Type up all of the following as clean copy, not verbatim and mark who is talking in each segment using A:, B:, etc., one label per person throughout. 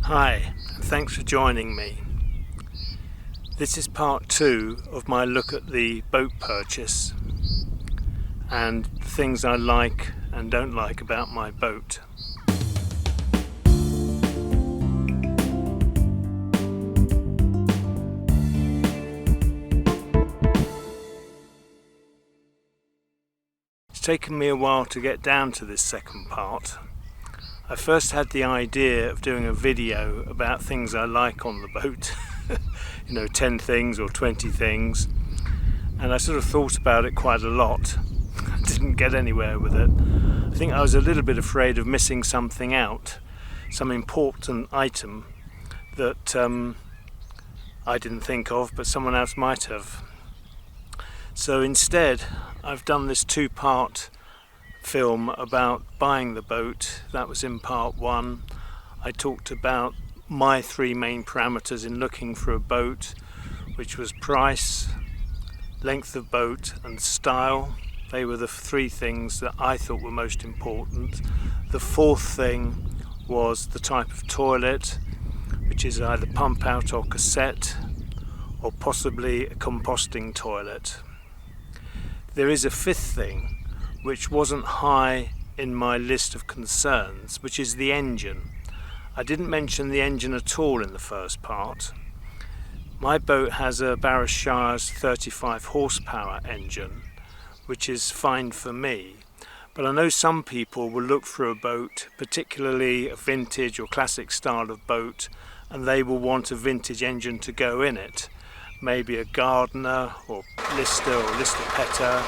A: Hi, and thanks for joining me. This is part 2 of my look at the boat purchase and things I like and don't like about my boat. It's taken me a while to get down to this second part. I first had the idea of doing a video about things I like on the boat, 10 things or 20 things, and I sort of thought about it quite a lot. I didn't get anywhere with it. I think I was a little bit afraid of missing something out, some important item that I didn't think of, but someone else might have. So instead, I've done this 2-part film about buying the boat. That was in part 1. I talked about my 3 main parameters in looking for a boat, which was price, length of boat and style. They were the 3 things that I thought were most important. The 4th thing was the type of toilet, which is either pump out or cassette, or possibly a composting toilet. There is a 5th thing which wasn't high in my list of concerns, which is the engine. I didn't mention the engine at all in the first part. My boat has a Barras Shires 35 horsepower engine, which is fine for me, but I know some people will look for a boat, particularly a vintage or classic style of boat, and they will want a vintage engine to go in it. Maybe a Gardner or Lister Petter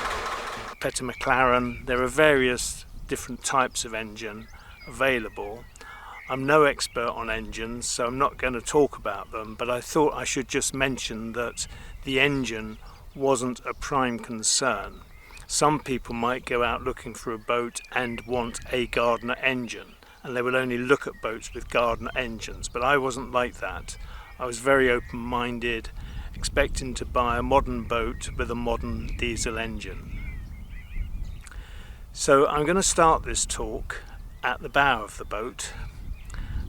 A: McLaren. There are various different types of engine available. I'm no expert on engines, so I'm not going to talk about them, but I thought I should just mention that the engine wasn't a prime concern. Some people might go out looking for a boat and want a Gardner engine, and they will only look at boats with Gardner engines, but I wasn't like that. I was very open-minded, expecting to buy a modern boat with a modern diesel engine. So I'm going to start this talk at the bow of the boat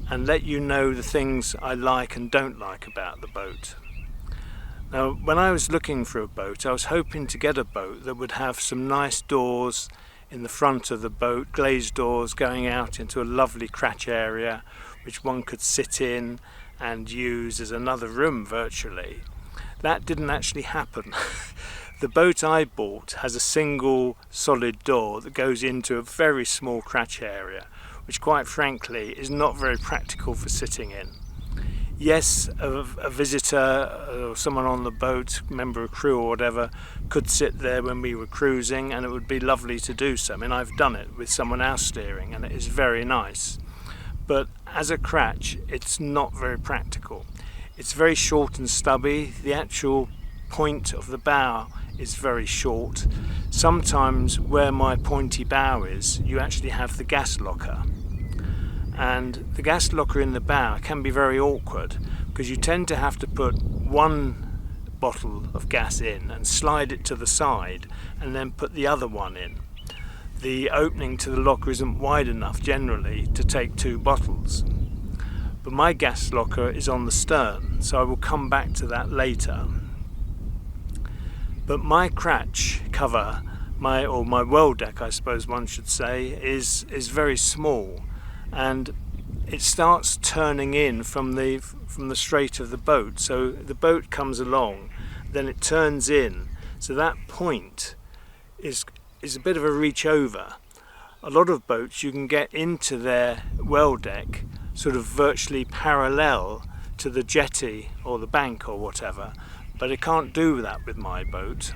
A: and let you know the things I like and don't like about the boat. Now, when I was looking for a boat, I was hoping to get a boat that would have some nice doors in the front of the boat, glazed doors going out into a lovely cratch area which one could sit in and use as another room virtually. That didn't actually happen. The boat I bought has a single solid door that goes into a very small cratch area, which quite frankly is not very practical for sitting in. Yes, a visitor or someone on the boat, member of crew or whatever, could sit there when we were cruising, and it would be lovely to do so. I mean, I've done it with someone else steering and it is very nice. But as a cratch, it's not very practical. It's very short and stubby. The actual point of the bow is very short. Sometimes where my pointy bow is, you actually have the gas locker. And the gas locker in the bow can be very awkward because you tend to have to put one bottle of gas in and slide it to the side and then put the other one in. The opening to the locker isn't wide enough generally to take 2 bottles. But my gas locker is on the stern, so I will come back to that later. But my cratch cover, my well deck I suppose one should say, is very small, and it starts turning in from the straight of the boat. So the boat comes along, then it turns in, so that point is a bit of a reach over. A lot of boats you can get into their well deck sort of virtually parallel to the jetty or the bank or whatever, but I can't do that with my boat.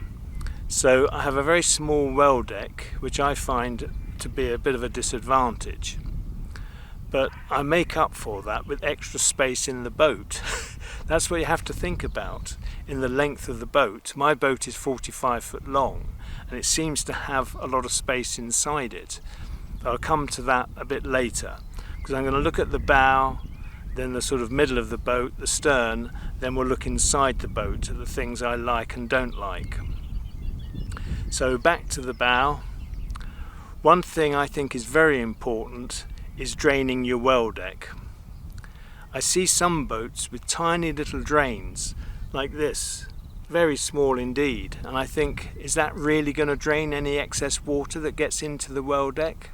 A: So I have a very small well deck, which I find to be a bit of a disadvantage. But I make up for that with extra space in the boat. That's what you have to think about in the length of the boat. My boat is 45 foot long and it seems to have a lot of space inside it. I'll come to that a bit later, because I'm going to look at the bow, then the sort of middle of the boat, the stern, then we'll look inside the boat at the things I like and don't like. So back to the bow. One thing I think is very important is draining your well deck. I see some boats with tiny little drains like this, very small indeed, and I think, is that really going to drain any excess water that gets into the well deck?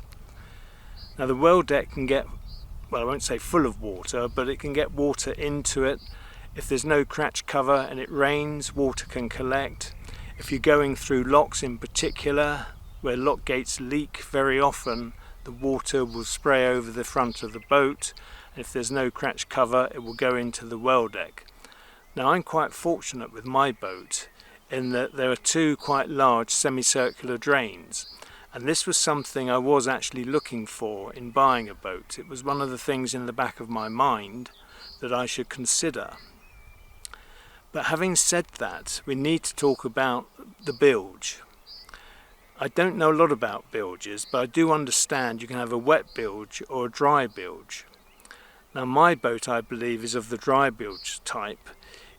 A: Now the well deck can get, well, I won't say full of water, but it can get water into it. If there's no cratch cover and it rains, water can collect. If you're going through locks in particular, where lock gates leak very often, the water will spray over the front of the boat. If there's no cratch cover, it will go into the well deck. Now I'm quite fortunate with my boat in that there are two quite large semicircular drains, and this was something I was actually looking for in buying a boat. It was one of the things in the back of my mind that I should consider. But having said that, we need to talk about the bilge. I don't know a lot about bilges, but I do understand you can have a wet bilge or a dry bilge. Now my boat, I believe, is of the dry bilge type,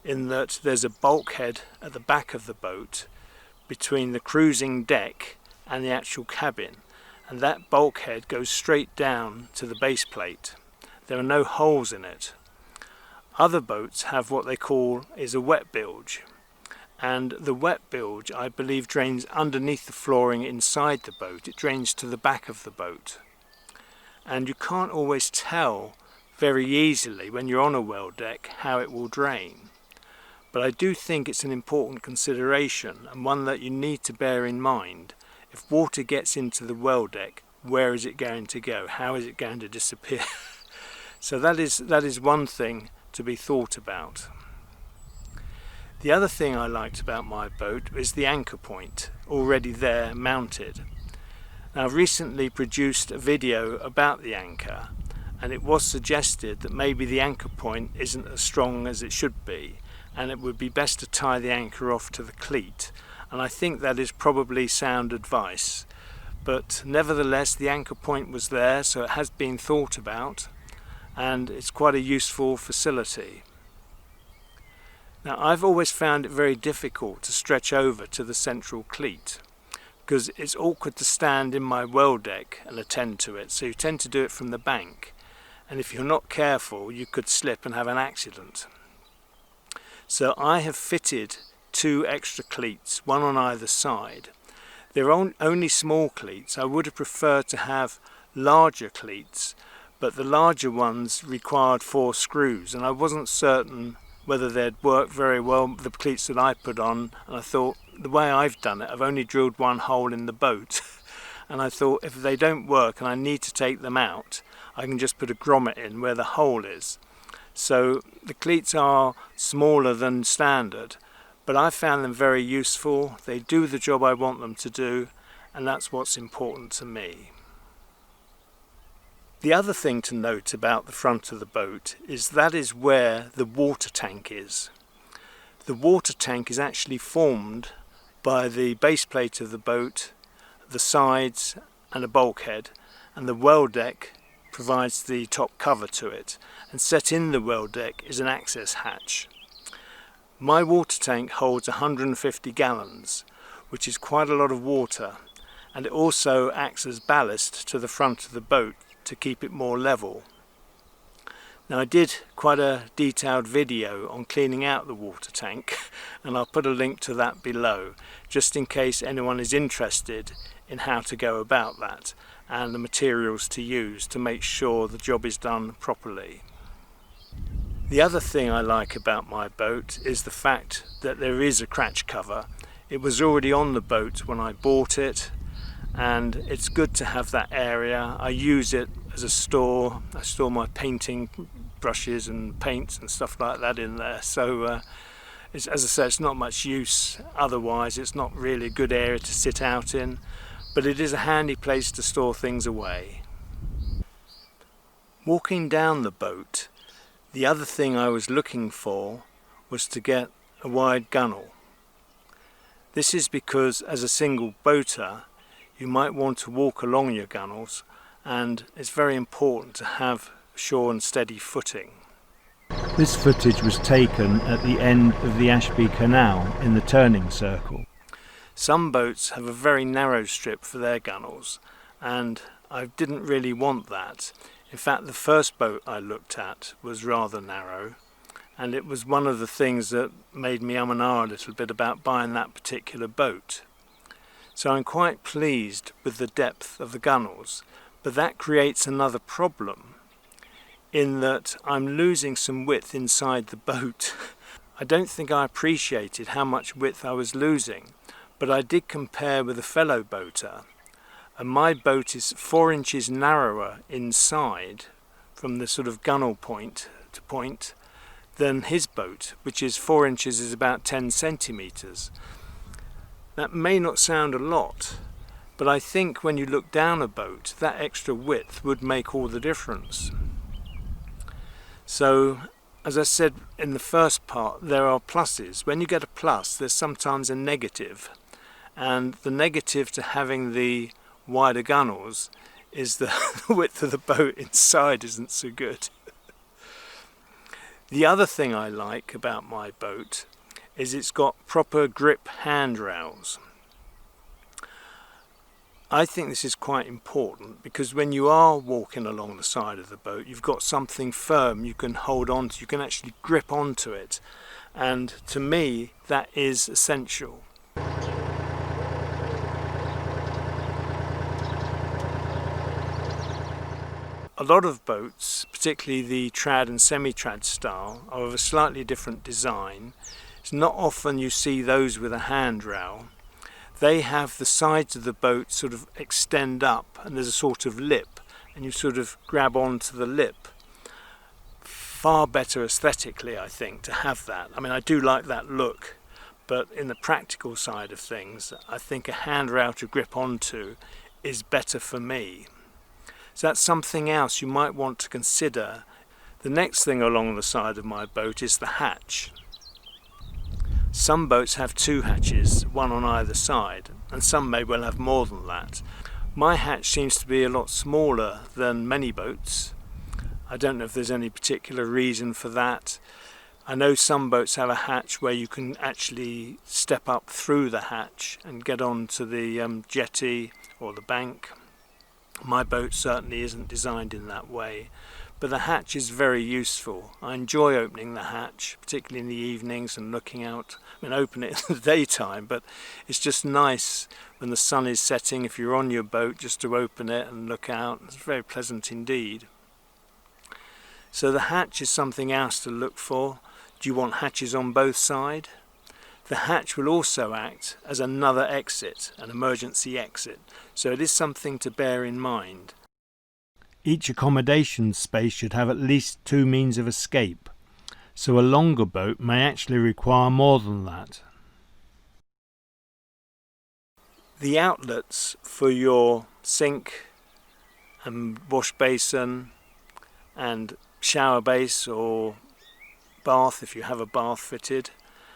A: in that there's a bulkhead at the back of the boat between the cruising deck and the actual cabin, and that bulkhead goes straight down to the base plate. There are no holes in it. Other boats have what they call is a wet bilge, and the wet bilge, I believe, drains underneath the flooring inside the boat. It drains to the back of the boat, and you can't always tell very easily when you're on a well deck how it will drain. But I do think it's an important consideration, and one that you need to bear in mind. If water gets into the well deck, where is it going to go? How is it going to disappear? So that is one thing to be thought about. The other thing I liked about my boat is the anchor point, already there mounted. Now I've recently produced a video about the anchor, and it was suggested that maybe the anchor point isn't as strong as it should be, and it would be best to tie the anchor off to the cleat, and I think that is probably sound advice. But nevertheless, the anchor point was there, so it has been thought about, and it's quite a useful facility. Now I've always found it very difficult to stretch over to the central cleat, because it's awkward to stand in my well deck and attend to it, so you tend to do it from the bank, and if you're not careful you could slip and have an accident. So I have fitted two extra cleats, one on either side. They're only small cleats. I would have preferred to have larger cleats, but the larger ones required 4 screws, and I wasn't certain whether they'd work very well, the cleats that I put on, and I thought, the way I've done it, I've only drilled one hole in the boat, and I thought if they don't work and I need to take them out, I can just put a grommet in where the hole is. So the cleats are smaller than standard, but I found them very useful. They do the job I want them to do, and that's what's important to me. The other thing to note about the front of the boat is that is where the water tank is. The water tank is actually formed by the base plate of the boat, the sides and a bulkhead, and the well deck provides the top cover to it, and set in the well deck is an access hatch. My water tank holds 150 gallons, which is quite a lot of water, and it also acts as ballast to the front of the boat to keep it more level. Now I did quite a detailed video on cleaning out the water tank, and I'll put a link to that below, just in case anyone is interested in how to go about that and the materials to use to make sure the job is done properly. The other thing I like about my boat is the fact that there is a cratch cover. It was already on the boat when I bought it, and it's good to have that area. I use it as a store. I store my painting brushes and paints and stuff like that in there, so as I say, it's not much use otherwise. It's not really a good area to sit out in, but it is a handy place to store things away. Walking down the boat, the other thing I was looking for was to get a wide gunnel. This is because as a single boater you might want to walk along your gunnels, and it's very important to have sure and steady footing. This footage was taken at the end of the Ashby Canal in the turning circle. Some boats have a very narrow strip for their gunnels, and I didn't really want that. In fact, the first boat I looked at was rather narrow, and it was one of the things that made me and ah a little bit about buying that particular boat. So I'm quite pleased with the depth of the gunnels, but that creates another problem in that I'm losing some width inside the boat. I don't think I appreciated how much width I was losing, but I did compare with a fellow boater, and my boat is 4 inches narrower inside from the sort of gunnel point to point than his boat, which is 4 inches is about 10 centimetres. That may not sound a lot, but I think when you look down a boat, that extra width would make all the difference. So, as I said in the first part, there are pluses. When you get a plus, there's sometimes a negative, and the negative to having the wider gunnels is the width of the boat inside isn't so good. The other thing I like about my boat is it's got proper grip handrails. I think this is quite important because when you are walking along the side of the boat, you've got something firm you can hold on to, you can actually grip onto it, and to me that is essential. A lot of boats, particularly the trad and semi-trad style, are of a slightly different design. It's not often you see those with a handrail. They have the sides of the boat sort of extend up and there's a sort of lip and you sort of grab onto the lip. Far better aesthetically, I think, to have that. I mean, I do like that look, but in the practical side of things, I think a handrail to grip onto is better for me. So that's something else you might want to consider. The next thing along the side of my boat is the hatch. Some boats have 2 hatches, one on either side, and some may well have more than that. My hatch seems to be a lot smaller than many boats. I don't know if there's any particular reason for that. I know some boats have a hatch where you can actually step up through the hatch and get onto the jetty or the bank. My boat certainly isn't designed in that way, but the hatch is very useful. I enjoy opening the hatch, particularly in the evenings and looking out. I mean, open it in the daytime, but it's just nice when the sun is setting, if you're on your boat, just to open it and look out. It's very pleasant indeed. So the hatch is something else to look for. Do you want hatches on both sides? The hatch will also act as another exit, an emergency exit, so it is something to bear in mind. Each accommodation space should have at least 2 means of escape, so a longer boat may actually require more than that. The outlets for your sink and wash basin and shower base or bath, if you have a bath fitted,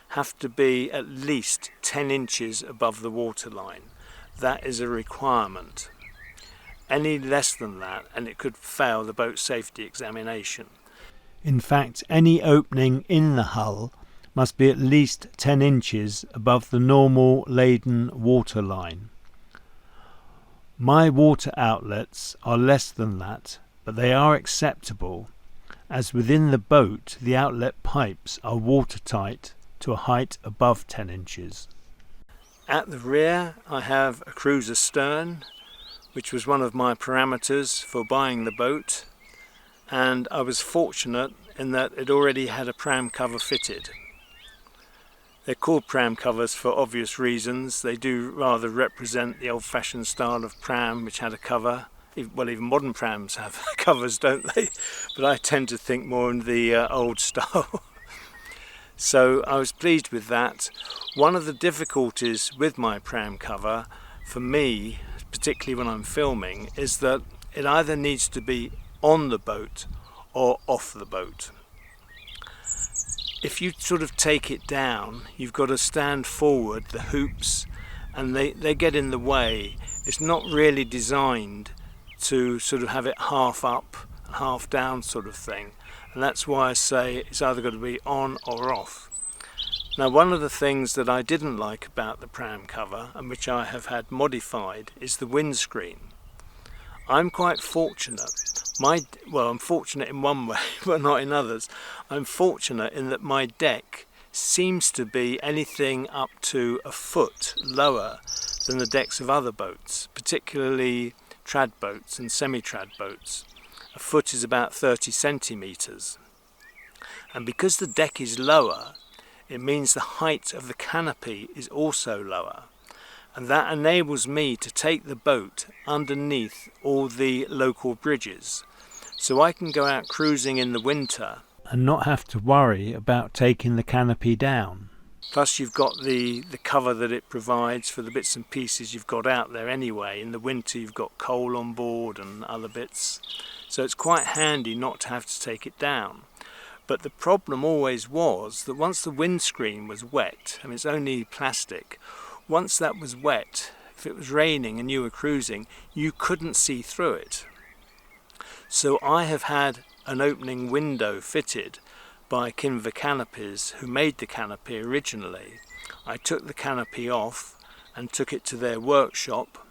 A: have to be at least 10 inches above the waterline. That is a requirement. Any less than that and it could fail the boat safety examination. In fact, any opening in the hull must be at least 10 inches above the normal laden waterline. My water outlets are less than that, but they are acceptable, as within the boat the outlet pipes are watertight to a height above 10 inches. At the rear I have a cruiser stern, which was one of my parameters for buying the boat, and I was fortunate in that it already had a pram cover fitted. They're called pram covers for obvious reasons. They do rather represent the old-fashioned style of pram which had a cover. Well, even modern prams have covers, don't they? But I tend to think more in the old style. So I was pleased with that. One of the difficulties with my pram cover, for me, particularly when I'm filming, is that it either needs to be on the boat or off the boat. If you sort of take it down, you've got to stand forward, the hoops, and they get in the way. It's not really designed to sort of have it half up and half down sort of thing. And that's why I say it's either got to be on or off. Now, one of the things that I didn't like about the pram cover, and which I have had modified, is the windscreen. I'm quite fortunate. I'm fortunate in one way, but not in others. I'm fortunate in that my deck seems to be anything up to a foot lower than the decks of other boats, particularly trad boats and semi-trad boats. A foot is about 30 centimetres. And because the deck is lower, it means the height of the canopy is also lower. And that enables me to take the boat underneath all the local bridges. So I can go out cruising in the winter and not have to worry about taking the canopy down. Plus you've got the cover that it provides for the bits and pieces you've got out there anyway. In the winter you've got coal on board and other bits. So it's quite handy not to have to take it down. But the problem always was that once the windscreen was wet, I mean it's only plastic, once that was wet, if it was raining and you were cruising, you couldn't see through it. So I have had an opening window fitted by Kinver Canopies, who made the canopy originally. I took the canopy off and took it to their workshop,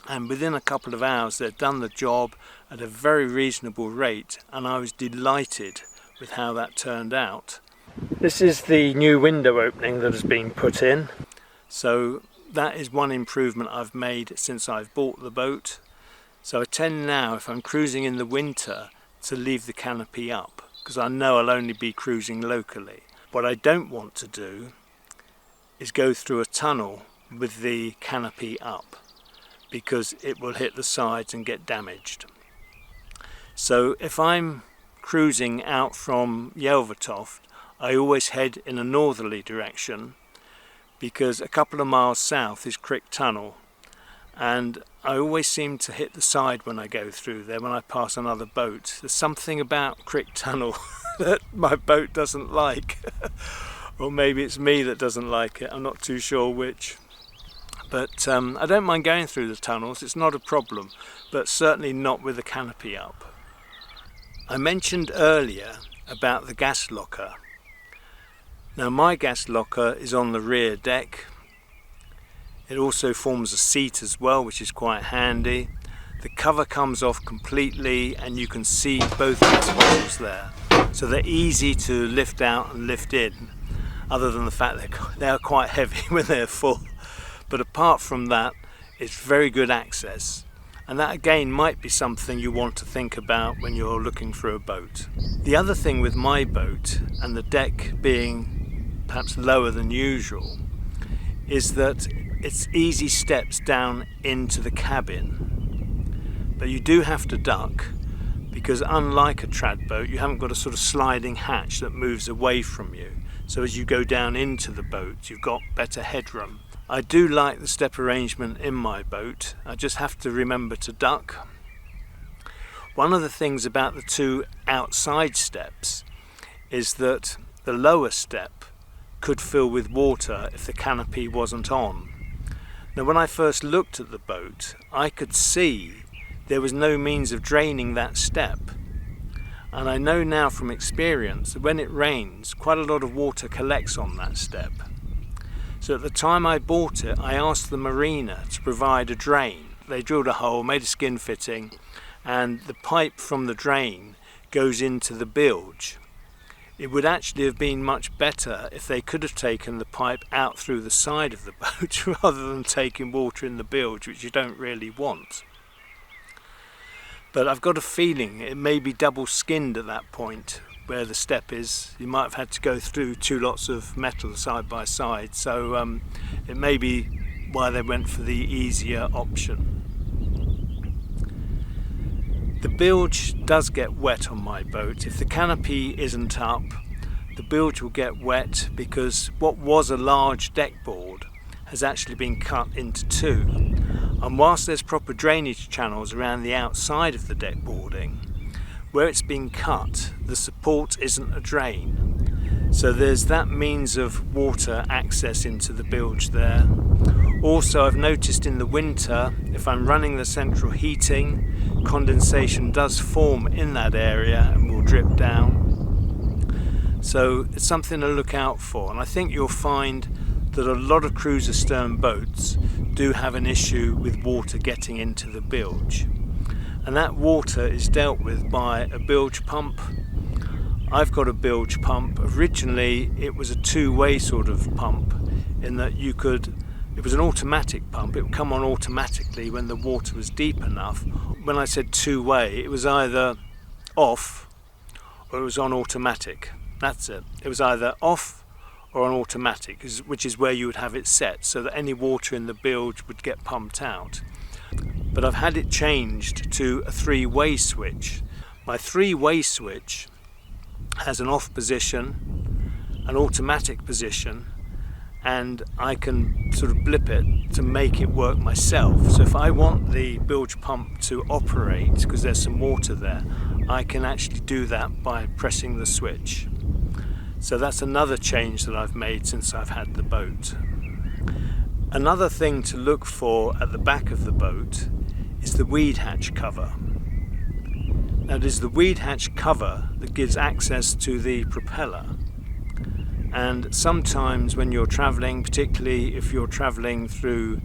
A: and within a couple of hours they'd done the job at a very reasonable rate, and I was delighted with how that turned out. This is the new window opening that has been put in. So that is one improvement I've made since I've bought the boat. So I tend now, if I'm cruising in the winter, to leave the canopy up, because I know I'll only be cruising locally. What I don't want to do is go through a tunnel with the canopy up, because it will hit the sides and get damaged. So if I'm cruising out from Yelvertoft, I always head in a northerly direction, because a couple of miles south is Crick Tunnel, and I always seem to hit the side when I go through there when I pass another boat. There's something about Crick Tunnel that my boat doesn't like. Or maybe it's me that doesn't like it, I'm not too sure which. But I don't mind going through the tunnels, it's not a problem, but certainly not with the canopy up. I mentioned earlier about the gas locker. Now my gas locker is on the rear deck. It also forms a seat as well, which is quite handy. The cover comes off completely and you can see both gas bottles there. So they're easy to lift out and lift in, other than the fact that they are quite heavy when they're full. But apart from that, it's very good access. And that again might be something you want to think about when you're looking for a boat. The other thing with my boat, and the deck being perhaps lower than usual, is that it's easy steps down into the cabin. But you do have to duck, because unlike a trad boat, you haven't got a sort of sliding hatch that moves away from you. So as you go down into the boat, you've got better headroom. I do like the step arrangement in my boat. I just have to remember to duck. One of the things about the two outside steps is that the lower step could fill with water if the canopy wasn't on. Now when I first looked at the boat, I could see there was no means of draining that step. And I know now from experience that when it rains, quite a lot of water collects on that step. So at the time I bought it, I asked the marina to provide a drain. They drilled a hole, made a skin fitting, and the pipe from the drain goes into the bilge. It would actually have been much better if they could have taken the pipe out through the side of the boat rather than taking water in the bilge, which you don't really want. But I've got a feeling it may be double skinned at that point where the step is. You might have had to go through two lots of metal side by side, so it may be why they went for the easier option. The bilge does get wet on my boat. If the canopy isn't up, the bilge will get wet because what was a large deck board has actually been cut into two. And whilst there's proper drainage channels around the outside of the deck boarding, where it's been cut, the support isn't a drain. So there's that means of water access into the bilge there. Also, I've noticed in the winter, if I'm running the central heating, condensation does form in that area and will drip down. So it's something to look out for, and I think you'll find that a lot of cruiser stern boats do have an issue with water getting into the bilge. and that water is dealt with by a bilge pump. I've got a bilge pump. Originally it was a two-way sort of pump, in that it was an automatic pump. It would come on automatically when the water was deep enough. When I said two-way, it was either off or it was on automatic. That's it. It was either off or on automatic, which is where you would have it set, so that any water in the bilge would get pumped out. But I've had it changed to a three-way switch. My three-way switch has an off position, an automatic position, and I can sort of blip it to make it work myself. So if I want the bilge pump to operate, because there's some water there, I can actually do that by pressing the switch. So that's another change that I've made since I've had the boat. Another thing to look for at the back of the boat is the weed hatch cover. Now it is the weed hatch cover that gives access to the propeller. And sometimes when you're travelling, particularly if you're travelling through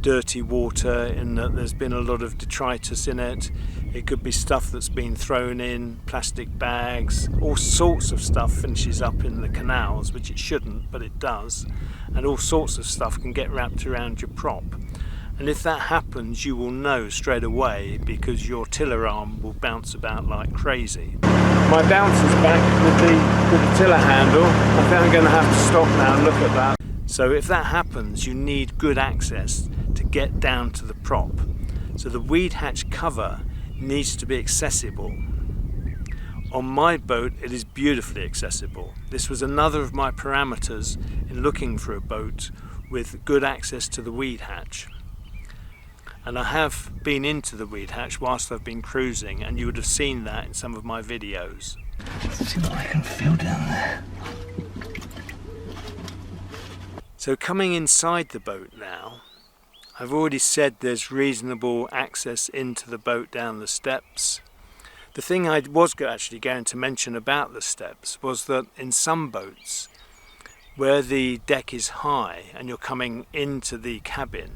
A: dirty water in that there's been a lot of detritus in it, it could be stuff that's been thrown in, plastic bags, all sorts of stuff finishes up in the canals, which it shouldn't, but it does, and all sorts of stuff can get wrapped around your prop. And if that happens, you will know straight away, because your tiller arm will bounce about like crazy. My bouncer's back with the tiller handle. I think I'm going to have to stop now and look at that. So if that happens, you need good access to get down to the prop. So the weed hatch cover needs to be accessible. On my boat, it is beautifully accessible. This was another of my parameters in looking for a boat with good access to the weed hatch. And I have been into the weed hatch whilst I've been cruising, and you would have seen that in some of my videos.
B: Let's see what I can feel down there.
A: So coming inside the boat now, I've already said there's reasonable access into the boat down the steps. The thing I was actually going to mention about the steps was that in some boats, where the deck is high and you're coming into the cabin,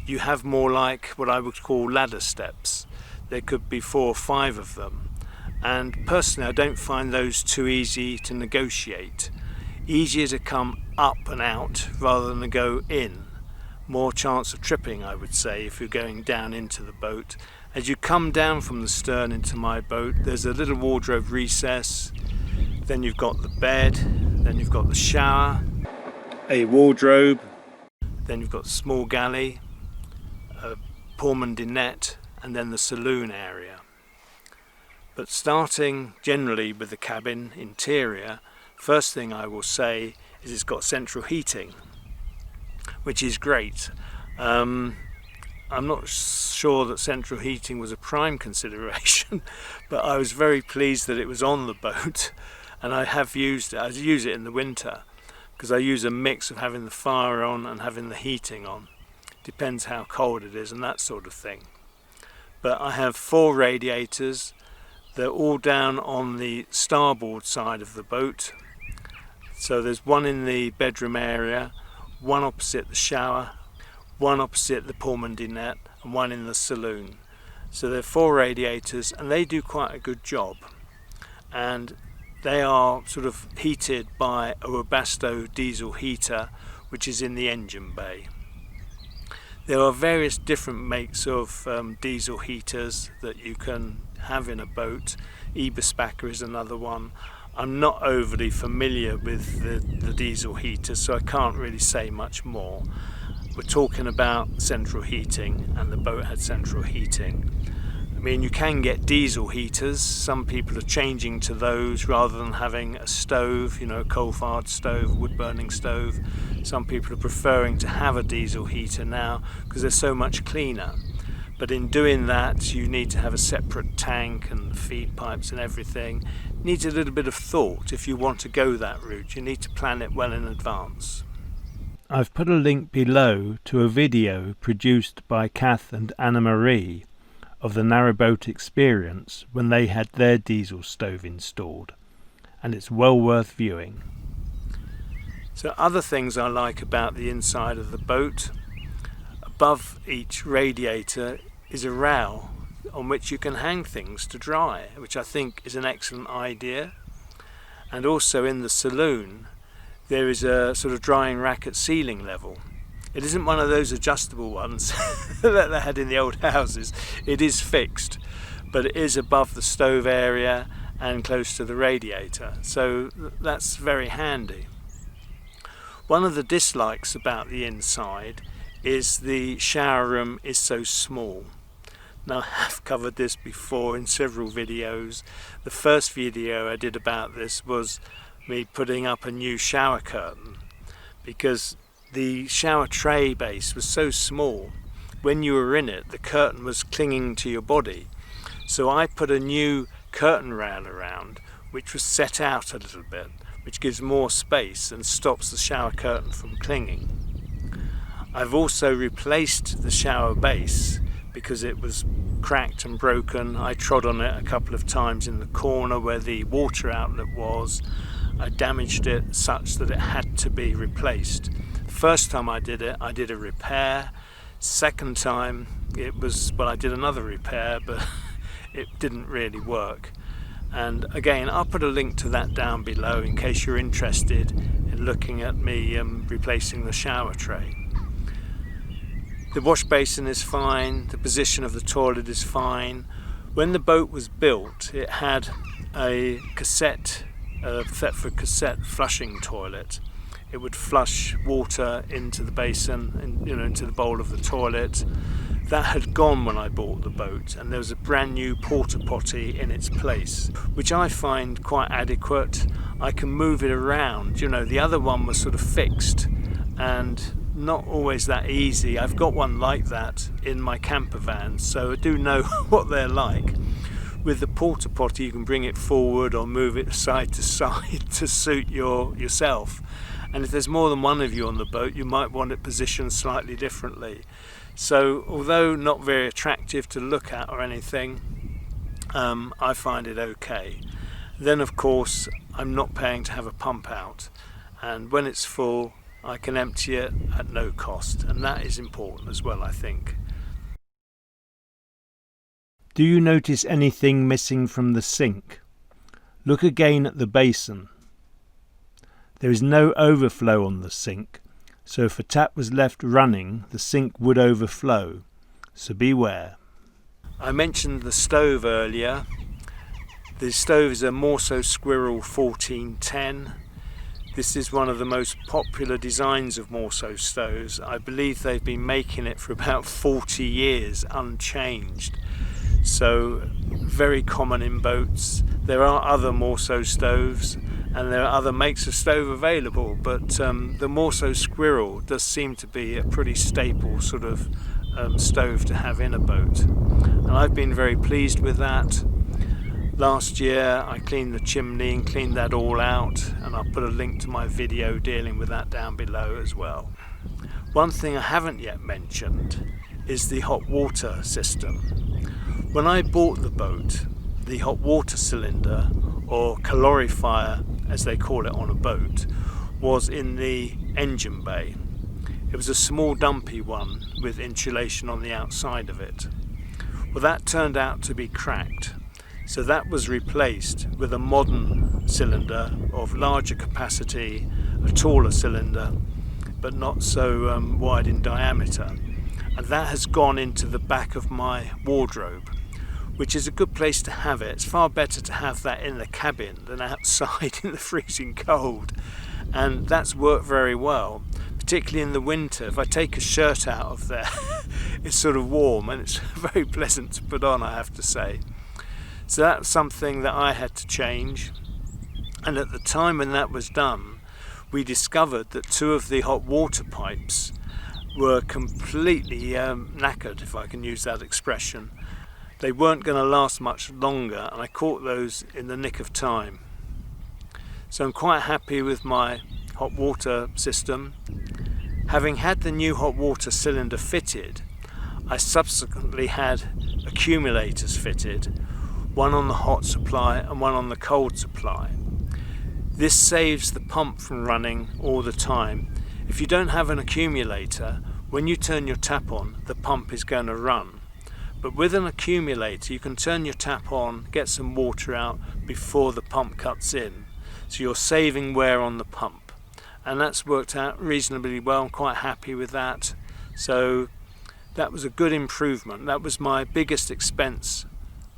A: you have more like what I would call ladder steps. There could be 4 or 5 of them, and personally I don't find those too easy to negotiate. Easier to come up and out rather than to go in. More chance of tripping, I would say, if you're going down into the boat. As you come down from the stern into my boat, there's a little wardrobe recess, then you've got the bed, then you've got the shower, a wardrobe, then you've got the small galley, a Pullman dinette, and then the saloon area. But starting generally with the cabin interior, first thing I will say is it's got central heating, which is great. I'm not sure that central heating was a prime consideration, but I was very pleased that it was on the boat, and I have used it. I use it in the winter because I use a mix of having the fire on and having the heating on. Depends how cold it is and that sort of thing. But I have 4 radiators. They're all down on the starboard side of the boat. So there's one in the bedroom area, one opposite the shower, one opposite the Pullman dinette, and one in the saloon. So there are 4 radiators, and they do quite a good job. And they are sort of heated by a Webasto diesel heater, which is in the engine bay. There are various different makes of diesel heaters that you can have in a boat. Eberspacher is another one. I'm not overly familiar with the diesel heaters, so I can't really say much more. We're talking about central heating, and the boat had central heating. I mean, you can get diesel heaters. Some people are changing to those rather than having a stove, a coal-fired stove, wood-burning stove. Some people are preferring to have a diesel heater now because they're so much cleaner. But in doing that, you need to have a separate tank and feed pipes and everything. It needs a little bit of thought if you want to go that route. You need to plan it well in advance. I've put a link below to a video produced by Kath and Annamarie of the Narrowboat Experience when they had their diesel stove installed, and it's well worth viewing. So other things I like about the inside of the boat, above each radiator is a rail on which you can hang things to dry, which I think is an excellent idea. And also in the saloon there is a sort of drying rack at ceiling level. It isn't one of those adjustable ones that they had in the old houses. It is fixed, but it is above the stove area and close to the radiator, so that's very handy. One of the dislikes about the inside is the shower room is so small. Now, I have covered this before in several videos. The first video I did about this was me putting up a new shower curtain, because the shower tray base was so small. When you were in it, the curtain was clinging to your body. So I put a new curtain rail around, which was set out a little bit, which gives more space and stops the shower curtain from clinging. I've also replaced the shower base because it was cracked and broken. I trod on it a couple of times in the corner where the water outlet was. I damaged it such that it had to be replaced. First time I did it, I did a repair. Second time it was, well, I did another repair, but it didn't really work. And again, I'll put a link to that down below in case you're interested in looking at me replacing the shower tray. The wash basin is fine, the position of the toilet is fine. When the boat was built, it had a Thetford cassette flushing toilet. It would flush water into the basin and into the bowl of the toilet. That had gone when I bought the boat, and there was a brand new porta potty in its place, which I find quite adequate. I can move it around. The other one was sort of fixed and not always that easy. I've got one like that in my camper van, so I do know what they're like. With the porta potty, you can bring it forward or move it side to side to suit yourself. And if there's more than one of you on the boat, you might want it positioned slightly differently. So although not very attractive to look at or anything, I find it okay. Then of course I'm not paying to have a pump out, and when it's full I can empty it at no cost, and that is important as well, I think. Do you notice anything missing from the sink? Look again at the basin. There is no overflow on the sink, so if a tap was left running, the sink would overflow, so beware. I mentioned the stove earlier. The stove is a Morso Squirrel 1410. This is one of the most popular designs of Morso stoves. I believe they've been making it for about 40 years unchanged. So very common in boats. There are other Morso stoves and there are other makes of stove available, but the Morso Squirrel does seem to be a pretty staple sort of stove to have in a boat, and I've been very pleased with that. Last year I cleaned the chimney and cleaned that all out, and I'll put a link to my video dealing with that down below as well. One thing I haven't yet mentioned is the hot water system. When I bought the boat, the hot water cylinder, or calorifier as they call it on a boat, was in the engine bay. It was a small dumpy one with insulation on the outside of it. Well, that turned out to be cracked, so that was replaced with a modern cylinder of larger capacity, a taller cylinder, but not so wide in diameter, and that has gone into the back of my wardrobe, which is a good place to have it. It's far better to have that in the cabin than outside in the freezing cold, and that's worked very well, particularly in the winter. If I take a shirt out of there, it's sort of warm and it's very pleasant to put on, I have to say. So that's something that I had to change, and at the time when that was done, we discovered that two of the hot water pipes were completely knackered, if I can use that expression. They weren't going to last much longer, and I caught those in the nick of time. So I'm quite happy with my hot water system. Having had the new hot water cylinder fitted, I subsequently had accumulators fitted, one on the hot supply and one on the cold supply. This saves the pump from running all the time. If you don't have an accumulator, when you turn your tap on, the pump is going to run. But with an accumulator you can turn your tap on, get some water out before the pump cuts in, so you're saving wear on the pump, and that's worked out reasonably well. I'm quite happy with that. So that was a good improvement. That was my biggest expense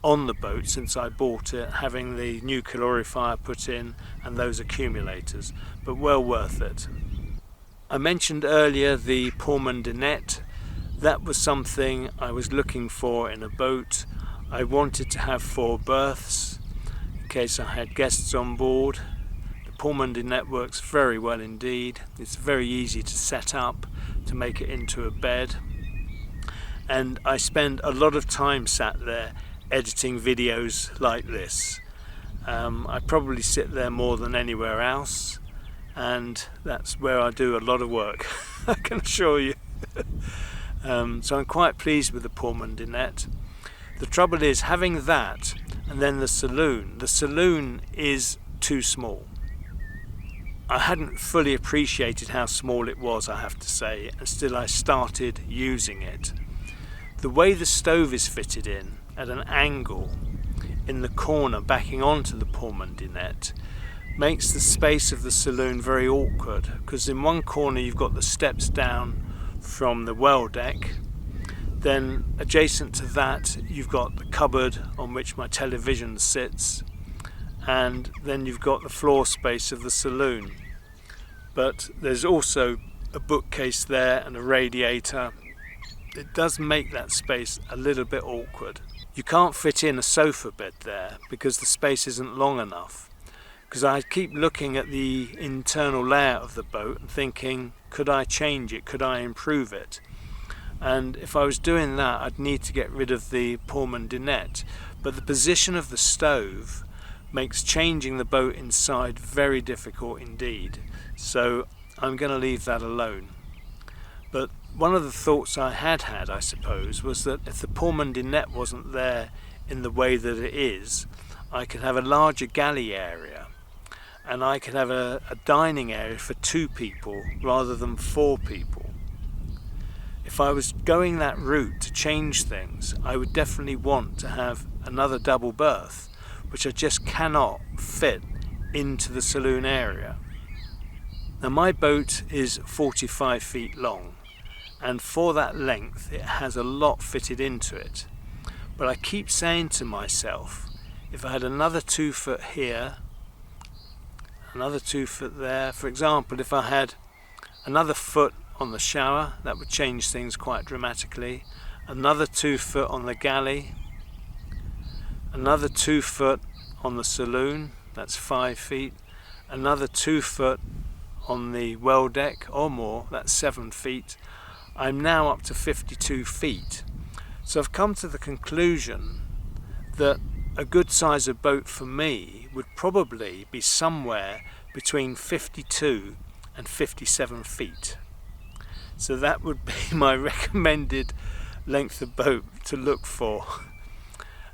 A: on the boat since I bought it, having the new calorifier put in and those accumulators, but well worth it. I mentioned earlier the Pram dinette. That was something I was looking for in a boat. I wanted to have 4 berths in case I had guests on board. The Pram dinette works very well indeed. It's very easy to set up to make it into a bed, and I spend a lot of time sat there editing videos like this. I probably sit there more than anywhere else, and that's where I do a lot of work, I can assure you. So I'm quite pleased with the Pram dinette. The trouble is having that and then the saloon. The saloon is too small. I hadn't fully appreciated how small it was, I have to say, and still I started using it. The way the stove is fitted in at an angle in the corner backing onto the Pram dinette makes the space of the saloon very awkward, because in one corner you've got the steps down from the well deck, then adjacent to that you've got the cupboard on which my television sits, and then you've got the floor space of the saloon. But there's also a bookcase there and a radiator. It does make that space a little bit awkward. You can't fit in a sofa bed there because the space isn't long enough. Because I keep looking at the internal layout of the boat and thinking, could I change it? Could I improve it? And if I was doing that, I'd need to get rid of the Pram dinette. But the position of the stove makes changing the boat inside very difficult indeed. So I'm going to leave that alone. But one of the thoughts I had, I suppose, was that if the Pram dinette wasn't there in the way that it is, I could have a larger galley area, and I could have a dining area for 2 people rather than 4 people. If I was going that route to change things, I would definitely want to have another double berth, which I just cannot fit into the saloon area. Now my boat is 45 feet long, and for that length it has a lot fitted into it. But I keep saying to myself, if I had another 2 foot here, another 2 foot there, for example, if I had another foot on the shower, that would change things quite dramatically, another 2 foot on the galley, another 2 foot on the saloon, that's 5 feet, another 2 foot on the well deck or more, that's 7 feet. I'm now up to 52 feet. So I've come to the conclusion that a good size of boat for me would probably be somewhere between 52 and 57 feet. So that would be my recommended length of boat to look for.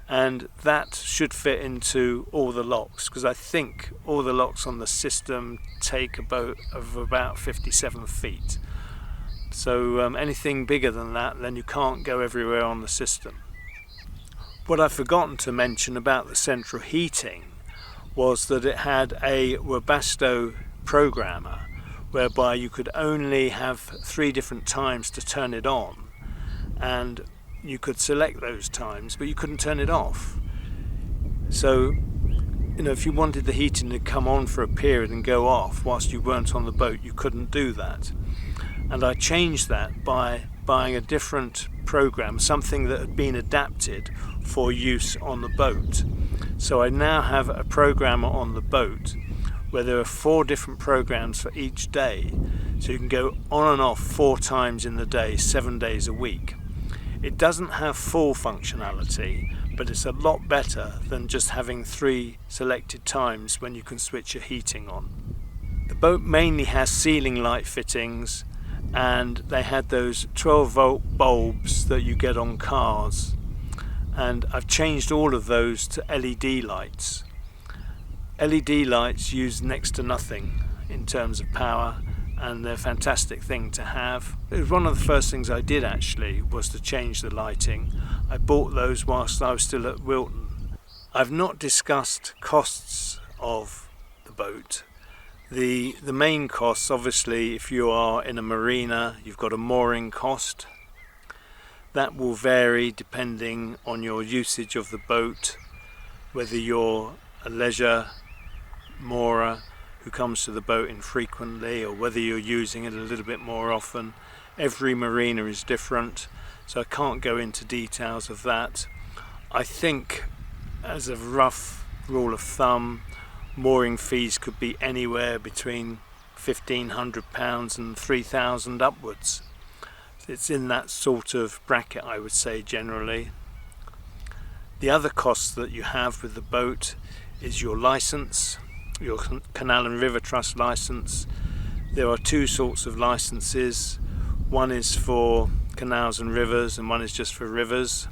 A: And that should fit into all the locks, because I think all the locks on the system take a boat of about 57 feet. So anything bigger than that, then you can't go everywhere on the system. What I've forgotten to mention about the central heating was that it had a Webasto programmer, whereby you could only have 3 different times to turn it on, and you could select those times, but you couldn't turn it off. So, if you wanted the heating to come on for a period and go off whilst you weren't on the boat, you couldn't do that. And I changed that by buying a different program, something that had been adapted for use on the boat. So I now have a programmer on the boat where there are 4 different programs for each day, so you can go on and off 4 times in the day, 7 days a week. It doesn't have full functionality, but it's a lot better than just having 3 selected times when you can switch your heating on. The boat mainly has ceiling light fittings, and they had those 12-volt bulbs that you get on cars, and I've changed all of those to LED lights. LED lights use next to nothing in terms of power, and they're a fantastic thing to have. It was one of the first things I did actually, was to change the lighting. I bought those whilst I was still at Wilton. I've not discussed costs of the boat. The main costs, obviously, if you are in a marina, you've got a mooring cost. That will vary depending on your usage of the boat, whether you're a leisure moorer who comes to the boat infrequently, or whether you're using it a little bit more often. Every marina is different, so I can't go into details of that. I think, as a rough rule of thumb, mooring fees could be anywhere between £1,500 and £3,000 upwards. It's in that sort of bracket, I would say, generally. The other costs that you have with the boat is your license, your Canal and River Trust license. There are two sorts of licenses. One is for canals and rivers, and one is just for rivers.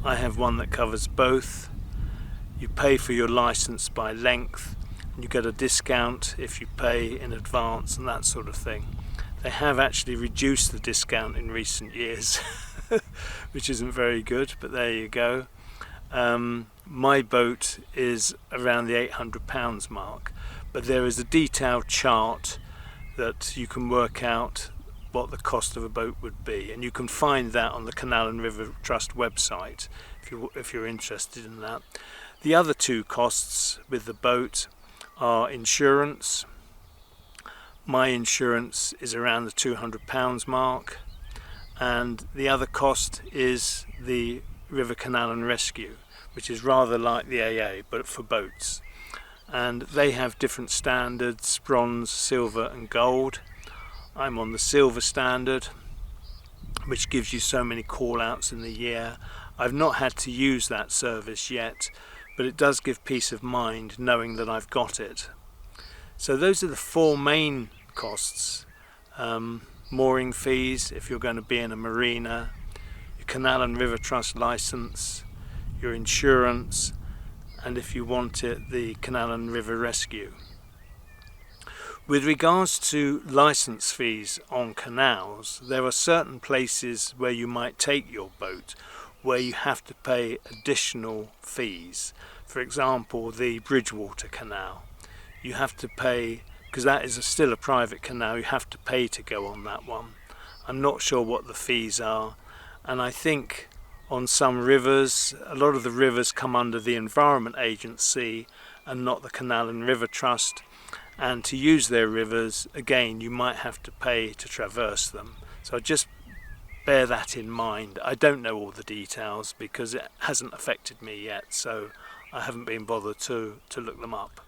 A: I have one that covers both. You pay for your license by length, and you get a discount if you pay in advance and that sort of thing. They have actually reduced the discount in recent years, which isn't very good, but there you go. My boat is around the £800 mark, but there is a detailed chart that you can work out what the cost of a boat would be, and you can find that on the Canal and River Trust website if you're interested in that. The other two costs with the boat are insurance. My insurance is around the £200 mark, and the other cost is the River Canal and Rescue, which is rather like the AA but for boats, and they have different standards: bronze, silver and gold. I'm on the silver standard, which gives you so many call outs in the year. I've not had to use that service yet, but it does give peace of mind knowing that I've got it. So those are the four main costs: mooring fees if you're going to be in a marina, your Canal and River Trust license, your insurance, and if you want it, the Canal and River Rescue. With regards to license fees on canals, there are certain places where you might take your boat where you have to pay additional fees. For example, the Bridgewater Canal. You have to pay, because that is still a private canal, you have to pay to go on that one. I'm not sure what the fees are, and I think on some rivers, a lot of the rivers come under the Environment Agency and not the Canal and River Trust, and to use their rivers, again, you might have to pay to traverse them. So just bear that in mind. I don't know all the details because it hasn't affected me yet, so I haven't been bothered to look them up.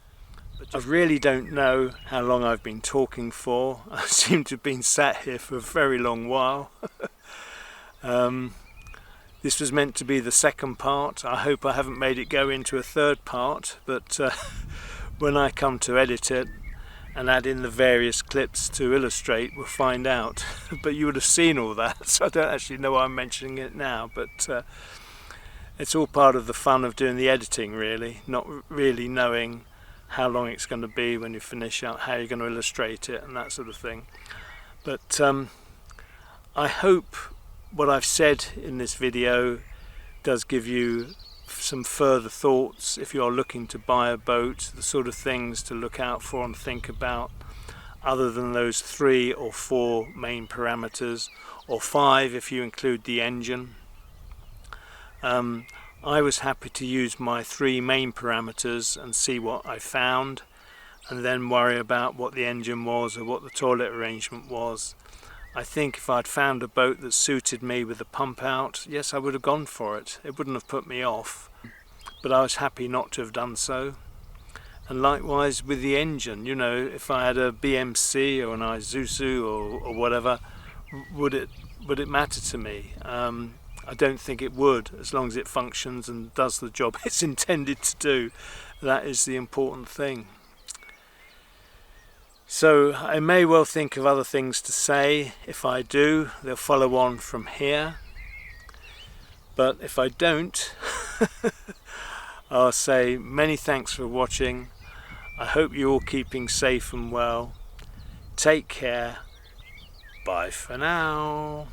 A: But I really don't know how long I've been talking for. I seem to have been sat here for a very long while. This was meant to be the second part. I hope I haven't made it go into a third part, but when I come to edit it and add in the various clips to illustrate, we'll find out. But you would have seen all that, so I don't actually know why I'm mentioning it now, but it's all part of the fun of doing the editing, really, not really knowing how long it's going to be when you finish out, how you're going to illustrate it and that sort of thing. But I hope what I've said in this video does give you some further thoughts if you're looking to buy a boat, the sort of things to look out for and think about, other than those 3 or 4 main parameters, or 5 if you include the engine. I was happy to use my 3 main parameters and see what I found, and then worry about what the engine was or what the toilet arrangement was. I think if I'd found a boat that suited me with a pump out, yes, I would have gone for it. It wouldn't have put me off, but I was happy not to have done so. And likewise with the engine, you know, if I had a BMC or an Isuzu or whatever, would it matter to me? I don't think it would, as long as it functions and does the job it's intended to do. That is the important thing. So I may well think of other things to say. If I do, they'll follow on from here. But if I don't, I'll say many thanks for watching. I hope you're all keeping safe and well. Take care. Bye for now.